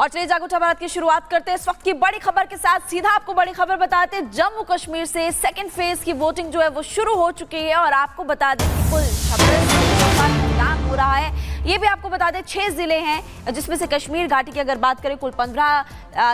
और चलिए जागरूकता भारत की शुरुआत करते हैं इस वक्त की बड़ी खबर के साथ। सीधा आपको बड़ी खबर बताते हैं, जम्मू कश्मीर से सेकंड फेज की वोटिंग जो है वो शुरू हो चुकी है और आपको बता दें कि कुल 26 मतदान हो रहा है। ये भी आपको बता दें 6 जिले हैं जिसमें से कश्मीर घाटी की अगर बात करें कुल 15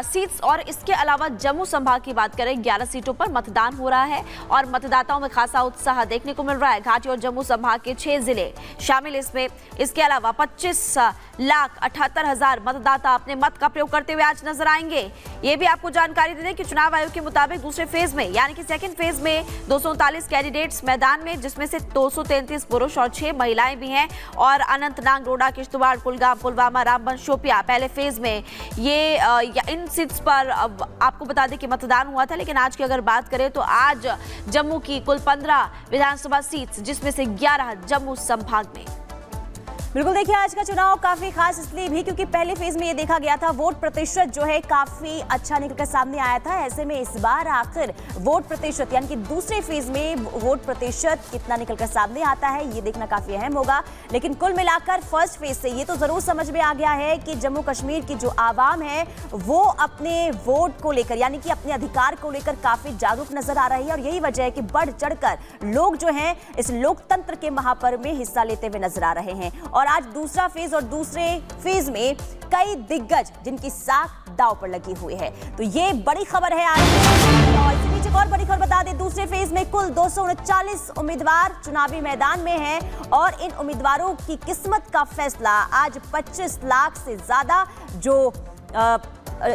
सीट्स और इसके अलावा जम्मू संभाग की बात करें 11 सीटों पर मतदान हो रहा है और मतदाताओं में खासा उत्साह देखने को मिल रहा है। घाटी और जम्मू संभाग के 6 जिले शामिल इसमें। इसके अलावा 25,78,000 मतदाता अपने मत का प्रयोग करते हुए आज नजर आएंगे। ये भी आपको जानकारी दे दें कि चुनाव आयोग के मुताबिक दूसरे फेज में यानी कि सेकंड फेज में 239 कैंडिडेट्स मैदान में, जिसमें से 233 पुरुष और 6 महिलाएं भी हैं। और अनंतनाग, डोडा, किश्तवाड़, कुलगाम, पुलवामा, रामबन, शोपियां पहले फेज में ये इन सीट्स पर आपको बता दें कि मतदान हुआ था। लेकिन आज की अगर बात करें तो आज जम्मू की कुल 15 विधानसभा सीट्स जिसमें से 11 जम्मू संभाग में। बिल्कुल, देखिए आज का चुनाव काफी खास इसलिए भी क्योंकि पहले फेज में ये देखा गया था वोट प्रतिशत जो है काफी अच्छा निकलकर सामने आया था। ऐसे में इस बार आखिर वोट प्रतिशत यानी कि दूसरे फेज में वोट प्रतिशत कितना निकलकर सामने आता है ये देखना काफी अहम होगा। लेकिन कुल मिलाकर फर्स्ट फेज से ये तो जरूर समझ में आ गया है कि जम्मू कश्मीर की जो आवाम है वो अपने वोट को लेकर यानी कि अपने अधिकार को लेकर काफी जागरूक नजर आ रही है और यही वजह है कि बढ़ चढ़कर लोग जो हैं इस लोकतंत्र के महापर्व में हिस्सा लेते हुए नजर आ रहे हैं। और आज दूसरा फेज और दूसरे फेज में कई दिग्गज जिनकी साख दांव पर लगी हुई है, तो ये बड़ी खबर है आज। और इसी बीच एक और बड़ी खबर बता दें, दूसरे फेज में कुल 239 उम्मीदवार चुनावी मैदान में हैं और इन उम्मीदवारों की किस्मत का फैसला आज 25 लाख से ज्यादा जो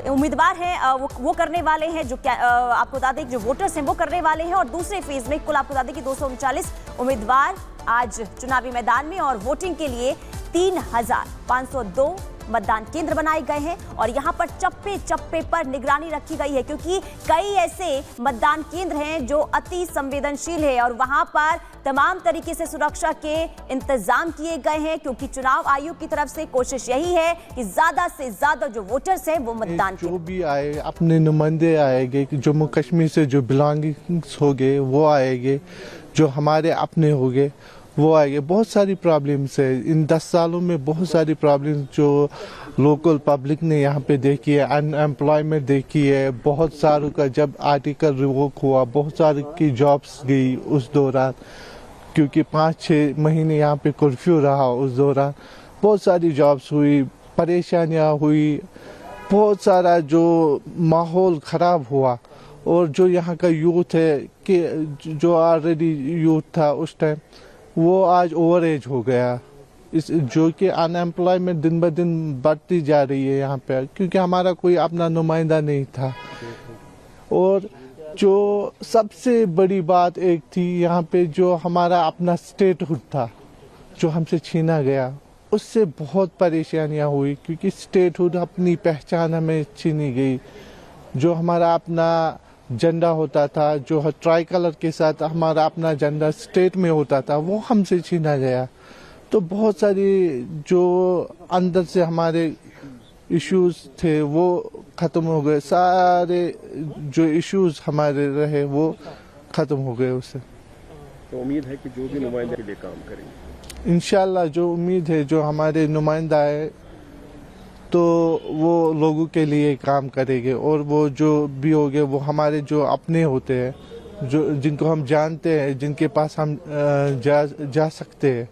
उम्मीदवार हैं वो करने वाले हैं। जो आपको बता दें जो वोटर्स हैं वो करने वाले हैं। और दूसरे फेज में कुल आपको बता दें कि 239 उम्मीदवार आज चुनावी मैदान में और वोटिंग के लिए 3,502 मतदान केंद्र बनाए गए हैं और यहां पर चप्पे चप्पे पर निगरानी रखी गई है क्योंकि कई ऐसे मतदान केंद्र हैं जो अति संवेदनशील है और वहां पर तमाम तरीके से सुरक्षा के इंतजाम किए गए हैं क्योंकि चुनाव आयोग की तरफ से कोशिश यही है कि ज्यादा से ज्यादा जो वोटर्स हैं वो मतदान जो भी आए अपने नुमाइंदे आएंगे, जम्मू कश्मीर से जो बिलोंगिंग्स हो गए वो आएंगे, जो हमारे अपने हो गए वो आएंगे। बहुत सारी प्रॉब्लम्स है इन 10 सालों में, बहुत सारी प्रॉब्लम्स जो लोकल पब्लिक ने यहाँ पे देखी है। अनएम्प्लॉयमेंट देखी है, बहुत सारों का जब आर्टिकल रिवोक हुआ बहुत सारी की जॉब्स गई उस दौरान, क्योंकि 5-6 महीने यहाँ पे कर्फ्यू रहा। उस दौरान बहुत सारी जॉब्स हुई, परेशानियाँ हुई, बहुत सारा जो माहौल ख़राब हुआ। और जो यहाँ का यूथ है कि जो ऑलरेडी यूथ था उस टाइम वो आज ओवर एज हो गया, इस जो कि अनएम्प्लॉयमेंट दिन ब दिन बढ़ती जा रही है यहाँ पे क्योंकि हमारा कोई अपना नुमाइंदा नहीं था। और जो सबसे बड़ी बात एक थी यहाँ पे जो हमारा अपना स्टेटहुड था जो हमसे छीना गया, उससे बहुत परेशानियाँ हुई क्योंकि स्टेटहुड अपनी पहचान हमें छीनी गई। जो हमारा अपना झंडा होता था, जो ट्राई कलर के साथ हमारा अपना झंडा स्टेट में होता था, वो हमसे छीना गया। तो बहुत सारी जो अंदर से हमारे इश्यूज थे वो ख़त्म हो गए, सारे जो इश्यूज हमारे रहे वो ख़त्म हो गए उससे। तो उम्मीद है कि जो भी नुमाइंदे के लिए काम करेंगे इंशाल्लाह, जो उम्मीद है जो हमारे नुमाइंदा है तो वो लोगों के लिए काम करेंगे और वो जो भी होंगे वो हमारे जो अपने होते हैं, जो जिनको हम जानते हैं, जिनके पास हम जा सकते हैं।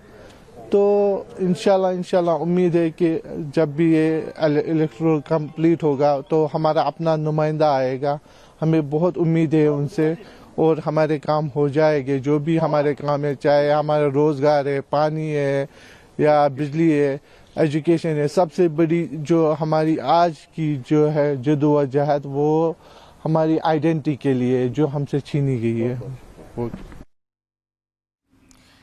तो इंशाल्लाह उम्मीद है कि जब भी ये इलेक्टोरल कंप्लीट होगा तो हमारा अपना नुमाइंदा आएगा। हमें बहुत उम्मीद है उनसे और हमारे काम हो जाएंगे। जो भी हमारे काम है, चाहे हमारा रोज़गार है, पानी है या बिजली है, एजुकेशन है, सबसे बड़ी जो हमारी आज की जो है जद्दोजहद वो हमारी आइडेंटिटी के लिए जो हमसे छीनी गई है।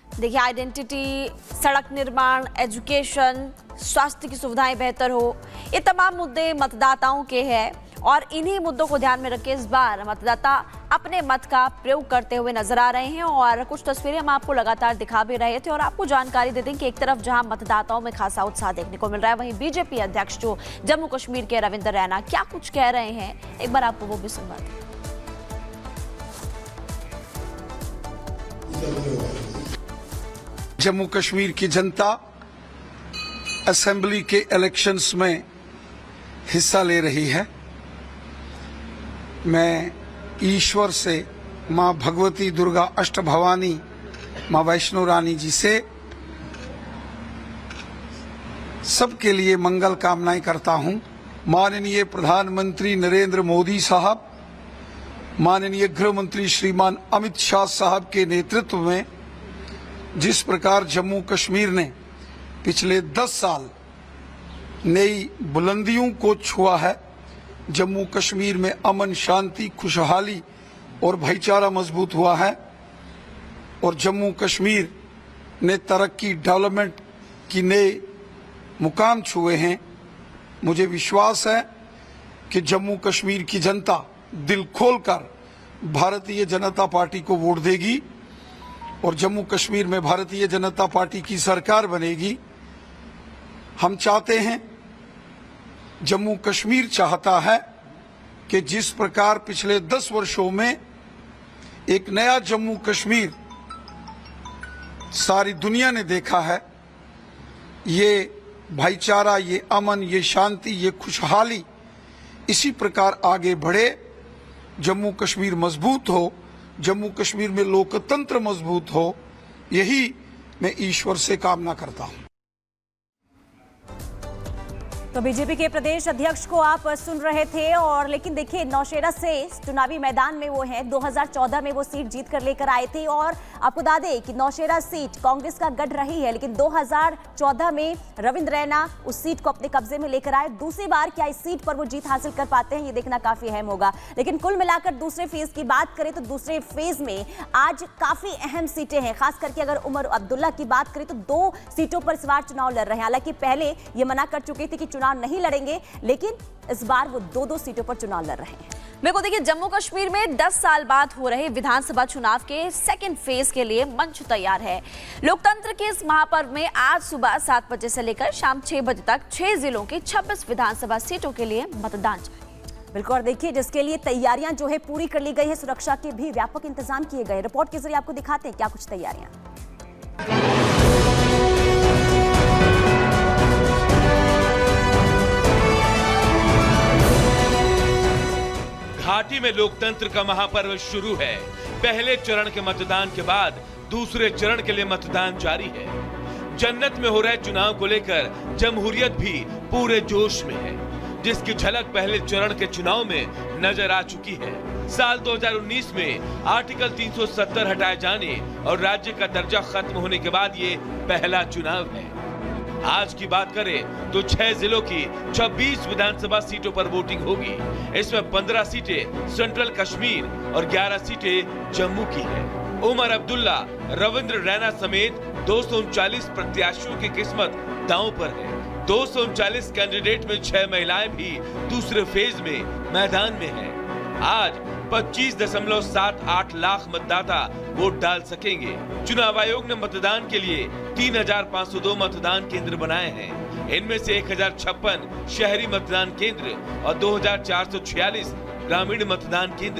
देखिए, आइडेंटिटी, सड़क निर्माण, एजुकेशन, स्वास्थ्य की सुविधाएं बेहतर हो, ये तमाम मुद्दे मतदाताओं के हैं और इन्हीं मुद्दों को ध्यान में रखकर इस बार मतदाता अपने मत का प्रयोग करते हुए नजर आ रहे हैं। और कुछ तस्वीरें हम आपको लगातार दिखा भी रहे थे और आपको जानकारी दे दें कि एक तरफ जहां मतदाताओं में खासा उत्साह देखने को मिल रहा है, वहीं बीजेपी अध्यक्ष जो जम्मू कश्मीर के रविंद्र रैना क्या कुछ कह रहे हैं, एक बार आपको वो भी सुनवा दें। जम्मू कश्मीर की जनता असेंबली के इलेक्शंस में हिस्सा ले रही है। मैं ईश्वर से, माँ भगवती दुर्गा अष्टभवानी, माँ वैष्णो रानी जी से सबके लिए मंगल कामनाएं करता हूं। माननीय प्रधानमंत्री नरेंद्र मोदी साहब, माननीय गृह मंत्री श्रीमान अमित शाह साहब के नेतृत्व में जिस प्रकार जम्मू कश्मीर ने पिछले 10 साल नई बुलंदियों को छुआ है, जम्मू कश्मीर में अमन, शांति, खुशहाली और भाईचारा मजबूत हुआ है और जम्मू कश्मीर ने तरक्की, डेवलपमेंट की नए मुकाम छुए हैं। मुझे विश्वास है कि जम्मू कश्मीर की जनता दिल खोलकर भारतीय जनता पार्टी को वोट देगी और जम्मू कश्मीर में भारतीय जनता पार्टी की सरकार बनेगी। हम चाहते हैं, जम्मू कश्मीर चाहता है कि जिस प्रकार पिछले 10 वर्षों में एक नया जम्मू कश्मीर सारी दुनिया ने देखा है, ये भाईचारा, ये अमन, ये शांति, ये खुशहाली इसी प्रकार आगे बढ़े, जम्मू कश्मीर मजबूत हो, जम्मू कश्मीर में लोकतंत्र मजबूत हो, यही मैं ईश्वर से कामना करता हूं। तो बीजेपी के प्रदेश अध्यक्ष को आप सुन रहे थे। और लेकिन देखिए, नौशेरा से चुनावी मैदान में वो हैं, 2014 में वो सीट जीत कर लेकर आए थे और आपको बता दें कि नौशेरा सीट कांग्रेस का गढ़ रही है, लेकिन 2014 में रविंद्र रैना उस सीट को अपने कब्जे में लेकर आए। दूसरी बार क्या इस सीट पर वो जीत हासिल कर पाते हैं, ये देखना काफी अहम होगा। लेकिन कुल मिलाकर दूसरे फेज की बात करें तो दूसरे फेज में आज काफी अहम सीटें हैं। खास करके अगर उमर अब्दुल्ला की बात करें तो 2 सीटों पर इस बार चुनाव लड़ रहे हैं। हालांकि पहले ये मना कर चुके थे कि चुनाव नहीं लड़ेंगे, लेकिन इस बार वो 2-2 सीटों पर चुनाव लड़ रहे हैं। बिल्कुल, देखिए जम्मू कश्मीर में 10 साल बाद हो रहे विधानसभा चुनाव के सेकंड फेज के लिए मंच तैयार है। लोकतंत्र के इस महापर्व में आज सुबह 7 बजे से लेकर शाम 6 बजे तक 6 जिलों की 26 विधानसभा सीटों के लिए मतदान जारी। बिल्कुल, और देखिए जिसके लिए तैयारियां जो है पूरी कर ली गई है, सुरक्षा के भी व्यापक इंतजाम किए गए। रिपोर्ट के जरिए आपको दिखाते हैं क्या कुछ तैयारियां। घाटी में लोकतंत्र का महापर्व शुरू है। पहले चरण के मतदान के बाद दूसरे चरण के लिए मतदान जारी है। जन्नत में हो रहे चुनाव को लेकर जमहूरियत भी पूरे जोश में है, जिसकी झलक पहले चरण के चुनाव में नजर आ चुकी है। साल 2019 में आर्टिकल 370 हटाए जाने और राज्य का दर्जा खत्म होने के बाद ये पहला चुनाव है। आज की बात करें तो 6 जिलों की 26 विधानसभा सीटों पर वोटिंग होगी। इसमें 15 सीटें सेंट्रल कश्मीर और 11 सीटें जम्मू की है। उमर अब्दुल्ला, रविंद्र रैना समेत 239 प्रत्याशियों की किस्मत दांव पर है। 239 कैंडिडेट में 6 महिलाएं भी दूसरे फेज में मैदान में हैं। आज 25.78 लाख मतदाता वोट डाल सकेंगे। चुनाव आयोग ने मतदान के लिए 3,502 मतदान केंद्र बनाए हैं। इनमें से 1,056 शहरी मतदान केंद्र और 2,446 ग्रामीण मतदान केंद्र